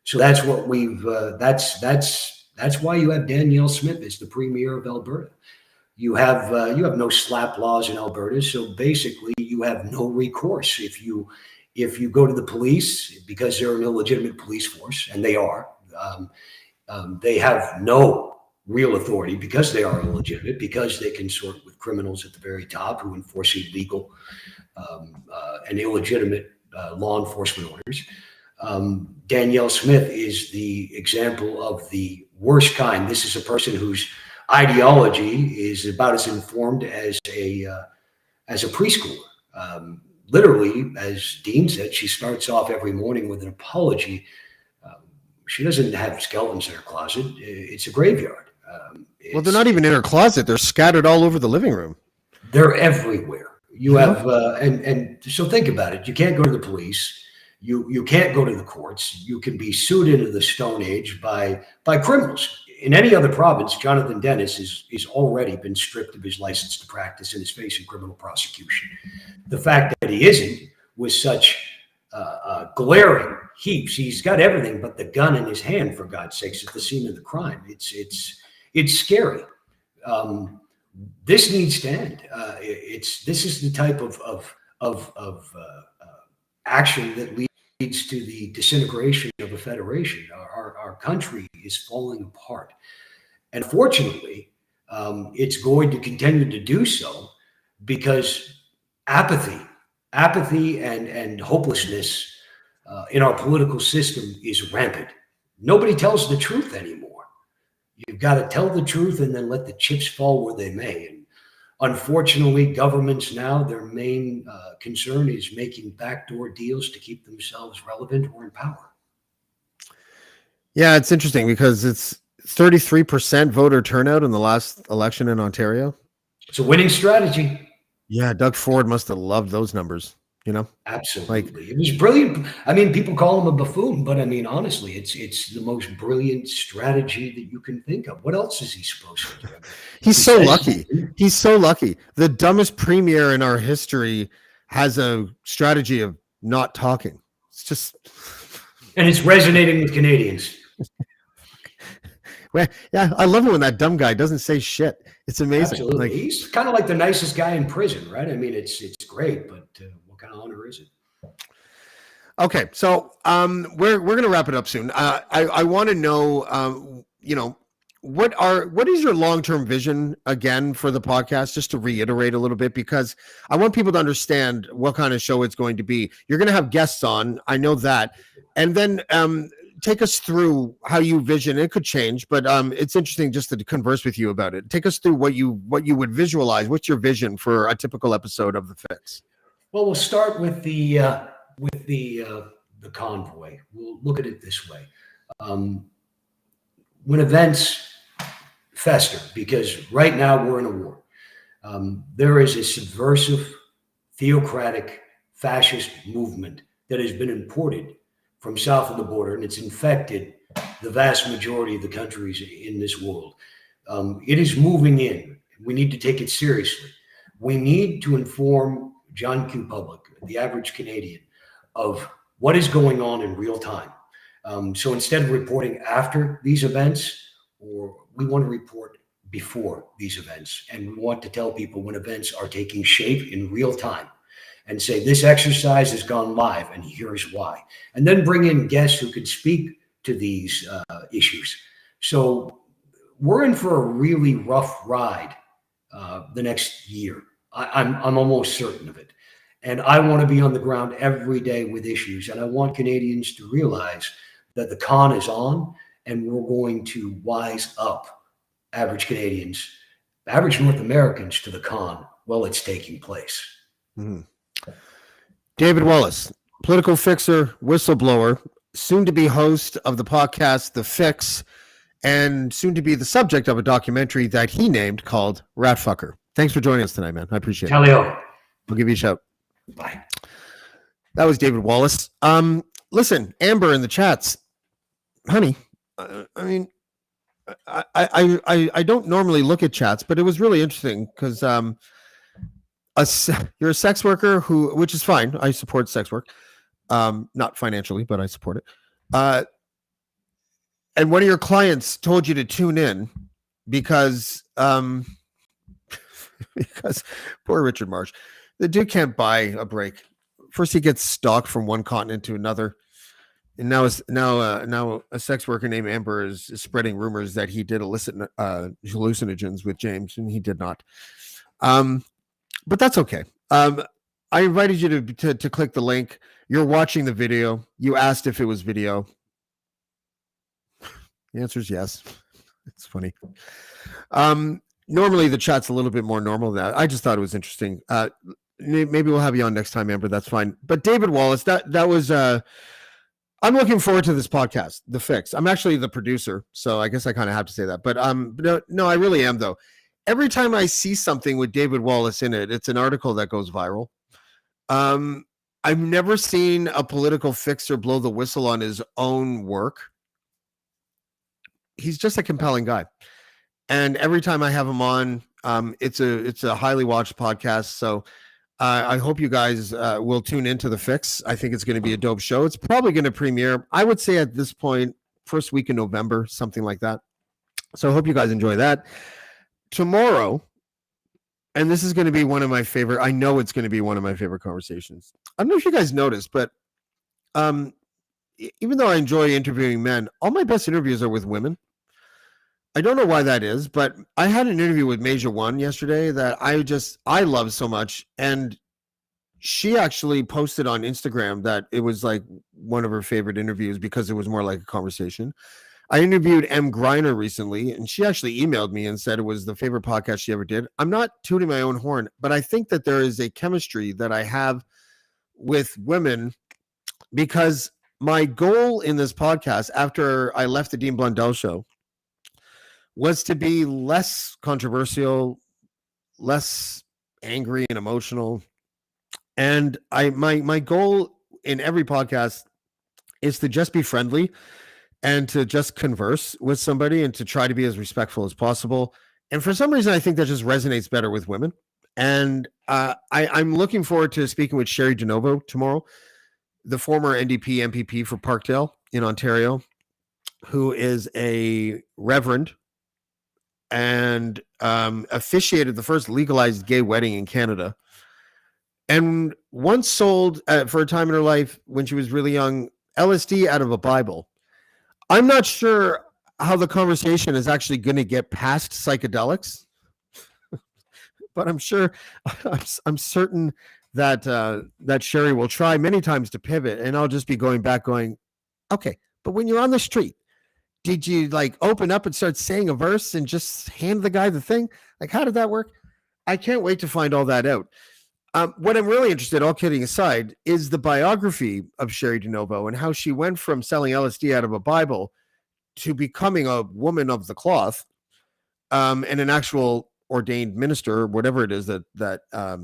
So that's what that's why you have Danielle Smith as the premier of Alberta. You have no slap laws in Alberta, so basically you have no recourse if you go to the police, because they're an illegitimate police force, and they are. They have no real authority because they are illegitimate, because they consort with criminals at the very top who enforce illegal and illegitimate law enforcement orders. Danielle Smith is the example of the worst kind. This is a person whose ideology is about as informed as a preschooler. Literally, as Dean said, she starts off every morning with an apology. She doesn't have skeletons in her closet. It's a graveyard. Well, they're not even in her closet. They're scattered all over the living room. They're everywhere. You have, and so think about it. You can't go to the police. You can't go to the courts. You can be sued into the Stone Age by criminals. In any other province, Jonathan Dennis is already been stripped of his license to practice and is facing criminal prosecution. The fact that he isn't was such glaring heaps. He's got everything but the gun in his hand, for God's sakes, at the scene of the crime. It's scary. This needs to end. This is the type of action that leads to the disintegration of a federation. Our country is falling apart, and fortunately, it's going to continue to do so because apathy and hopelessness in our political system is rampant. Nobody tells the truth anymore. You've got to tell the truth and then let the chips fall where they may. And unfortunately, governments now, their main concern is making backdoor deals to keep themselves relevant or in power. Yeah, it's interesting because it's 33% voter turnout in the last election in Ontario. It's a winning strategy. Yeah, Doug Ford must have loved those numbers, you know? Absolutely. It was brilliant. I mean, people call him a buffoon, but I mean, honestly, it's the most brilliant strategy that you can think of. What else is he supposed to do? He's so lucky. He's so lucky. The dumbest premier in our history has a strategy of not talking. It's just... And it's resonating with Canadians. Well, yeah, I love it when that dumb guy doesn't say shit. It's amazing. Absolutely. Like, he's kind of like the nicest guy in prison, right? I mean, it's great, but what kind of honor is it? okay, so we're gonna wrap it up soon. I want to know, what is your long-term vision again for the podcast? Just to reiterate a little bit, because I want people to understand what kind of show it's going to be. You're going to have guests on, I know that, and then take us through how you vision. It could change, but it's interesting just to converse with you about it. Take us through what you would visualize. What's your vision for a typical episode of The Fix? Well, we'll start with the convoy. We'll look at it this way: when events fester, because right now we're in a war. There is a subversive, theocratic, fascist movement that has been imported from south of the border, and it's infected the vast majority of the countries in this world. It is moving in. We need to take it seriously. We need to inform John Q. Public, the average Canadian, of what is going on in real time. So instead of reporting after these events, we want to report before these events, and we want to tell people when events are taking shape in real time, and say this exercise has gone live and here's why. And then bring in guests who can speak to these issues. So we're in for a really rough ride the next year. I'm almost certain of it. And I want to be on the ground every day with issues. And I want Canadians to realize that the con is on, and we're going to wise up average Canadians, average North Americans to the con while it's taking place. Mm-hmm. David Wallace, political fixer, whistleblower, soon to be host of the podcast The Fix, and soon to be the subject of a documentary that he named called Ratfucker. Thanks for joining us tonight, man. I appreciate it. Talio. I'll give you a shout. Bye. That was David Wallace. Listen, Amber in the chats, honey. I mean, I don't normally look at chats, but it was really interesting because you're a sex worker which is fine. I support sex work, not financially, but I support it. And one of your clients told you to tune in because poor Richard Marsh, the dude can't buy a break. First, he gets stalked from one continent to another, and now a sex worker named Amber is spreading rumors that he did illicit hallucinogens with James, and he did not. But that's okay. I invited you to click the link. You're watching the video. You asked if it was video. The answer is yes. It's funny. Normally the chat's a little bit more normal than that. I just thought it was interesting. Maybe we'll have you on next time, Amber. That's fine. But David Wallace, that was I'm looking forward to this podcast, The Fix. I'm actually the producer, so I guess I kind of have to say that. But no, I really am though. Every time I see something with David Wallace in it, it's an article that goes viral. I've never seen a political fixer blow the whistle on his own work. He's just a compelling guy. And every time I have him on, it's a highly watched podcast. So I hope you guys will tune into The Fix. I think it's going to be a dope show. It's probably going to premiere, I would say at this point, first week in November, something like that. So I hope you guys enjoy that. Tomorrow, and this is going to be one of my favorite, I know it's going to be one of my favorite conversations. I don't know if you guys noticed, but even though I enjoy interviewing men, all my best interviews are with women. I don't know why that is, but I had an interview with Major One yesterday that I love so much. And she actually posted on Instagram that it was like one of her favorite interviews because it was more like a conversation. I interviewed M. Griner recently, and she actually emailed me and said it was the favorite podcast she ever did. I'm not tooting my own horn, but I think that there is a chemistry that I have with women, because my goal in this podcast after I left the Dean Blundell show was to be less controversial, less angry and emotional. And my goal in every podcast is to just be friendly and to just converse with somebody and to try to be as respectful as possible. And for some reason, I think that just resonates better with women. And I'm looking forward to speaking with Sherry DeNovo tomorrow, the former NDP MPP for Parkdale in Ontario, who is a reverend and officiated the first legalized gay wedding in Canada, and once sold for a time in her life when she was really young LSD out of a Bible. I'm not sure how the conversation is actually going to get past psychedelics, but I'm sure, I'm certain that that Sherry will try many times to pivot, and I'll just be going back going, okay, but when you're on the street, did you like open up and start saying a verse and just hand the guy the thing? Like, how did that work? I can't wait to find all that out. What I'm really interested, all kidding aside, is the biography of Sherry DeNovo and how she went from selling LSD out of a Bible to becoming a woman of the cloth, and an actual ordained minister, or whatever it is that I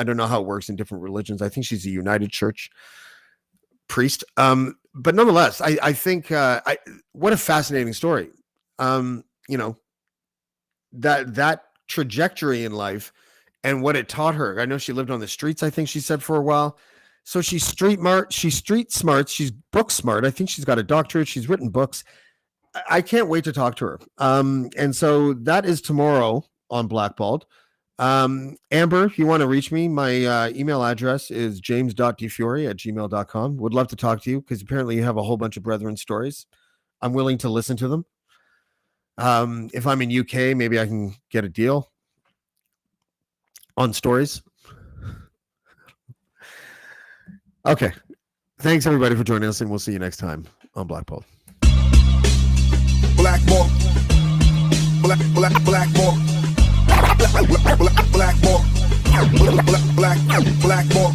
don't know how it works in different religions. I think she's a United Church priest. But nonetheless, I think what a fascinating story. That trajectory in life and what it taught her. I know she lived on the streets, I think she said, for a while. So she's street smart, she's book smart. I think she's got a doctorate. She's written books. I can't wait to talk to her. And so that is tomorrow on Blackballed. Amber, if you want to reach me, my email address is james.defury@gmail.com. Would love to talk to you because apparently you have a whole bunch of brethren stories. I'm willing to listen to them. If I'm in UK, maybe I can get a deal on stories. Okay. Thanks everybody for joining us, and we'll see you next time on Blackballed. Blackballed. Blackballed. Blackballed.